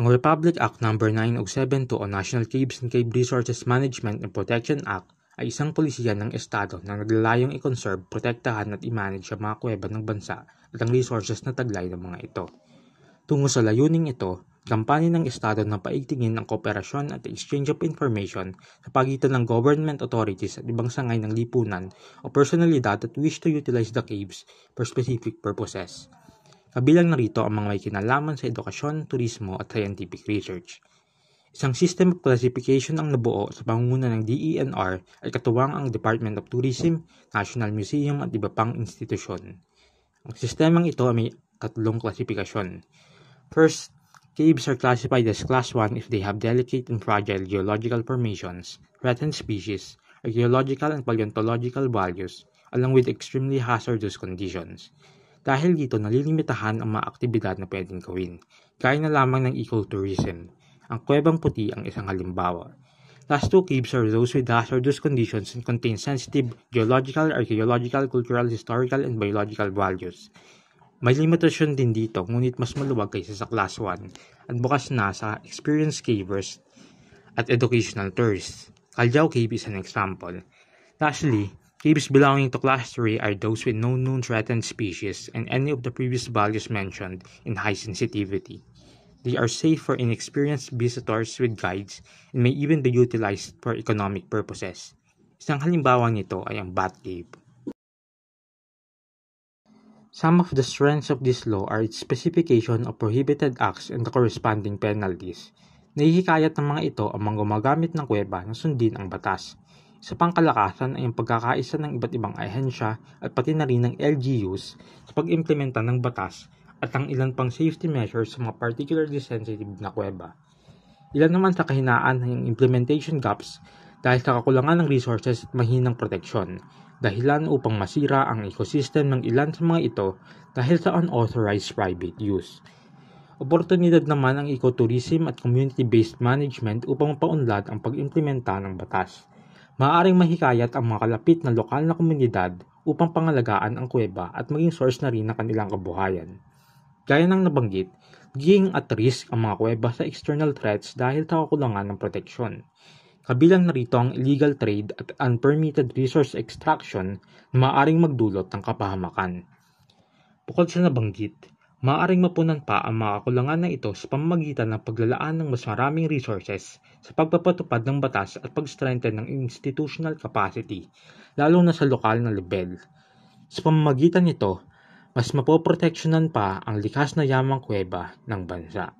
Ang Republic Act No. 972 o National Caves and Cave Resources Management and Protection Act ay isang polisiya ng Estado na naglalayong i-conserve, protektahan at i-manage ang mga kuweba ng bansa at ang resources na taglay ng mga ito. Tungo sa layuning ito, kampanya ng Estado na paigtingin ang kooperasyon at exchange of information sa pagitan ng government authorities at ibang sangay ng lipunan o personalidad that wish to utilize the caves for specific purposes. Kabilang narito ang mga may kinalaman sa edukasyon, turismo at scientific research. Isang system of classification ang nabuo sa pangunguna ng DENR ay katuwang ang Department of Tourism, National Museum at iba pang institusyon. Ang sistemang ito ay may tatlong klasifikasyon. First, caves are classified as Class 1 if they have delicate and fragile geological formations, threatened species, archaeological and paleontological values, along with extremely hazardous conditions. Dahil dito nalilimitahan ang mga aktibidad na pwedeng gawin, gaya na lamang ng ecotourism. Ang Kuwebang Puti ang isang halimbawa. Last two caves are those with hazardous conditions and contain sensitive geological, archaeological, cultural, historical, and biological values. May limitasyon din dito, ngunit mas maluwag kaysa sa Class 1 at bukas na sa experienced cavers at educational tourists. Callao Cave is an example. Lastly, caves belonging to Class 3 are those with no known threatened species and any of the previous values mentioned in high sensitivity. They are safe for inexperienced visitors with guides and may even be utilized for economic purposes. Isang halimbawa nito ay ang Bat Cave. Some of the strengths of this law are its specification of prohibited acts and the corresponding penalties. Nahihikayat ng mga ito ang mga gumagamit ng kuweba na sundin ang batas. Sa pangkalakasan ay ang pagkakaisa ng iba't ibang ahensya at pati na rin ng LGUs sa pag-implementa ng batas at ang ilan pang safety measures sa mga particularly sensitive na kuweba. Ilan naman sa kahinaan ng implementation gaps dahil sa kakulangan ng resources at mahinang proteksyon, dahilan upang masira ang ecosystem ng ilan sa mga ito dahil sa unauthorized private use. Oportunidad naman ang ecotourism at community-based management upang mapaunlad ang pag-implementa ng batas. Maaaring mahikayat ang mga kalapit na lokal na komunidad upang pangalagaan ang kuweba at maging source na rin ng kanilang kabuhayan. Gaya ng nabanggit, nagiging at risk ang mga kuweba sa external threats dahil sa kakulangan ng proteksyon. Kabilang narito ang illegal trade at unpermitted resource extraction na maaaring magdulot ng kapahamakan. Bukod sa nabanggit, maaaring mapunan pa ang mga kakulangan na ito sa pamamagitan ng paglalaan ng mas maraming resources sa pagpapatupad ng batas at pag-strengthen ng institutional capacity, lalo na sa lokal na level. Sa pamamagitan nito, mas mapoproteksyonan pa ang likas na yamang kuweba ng bansa.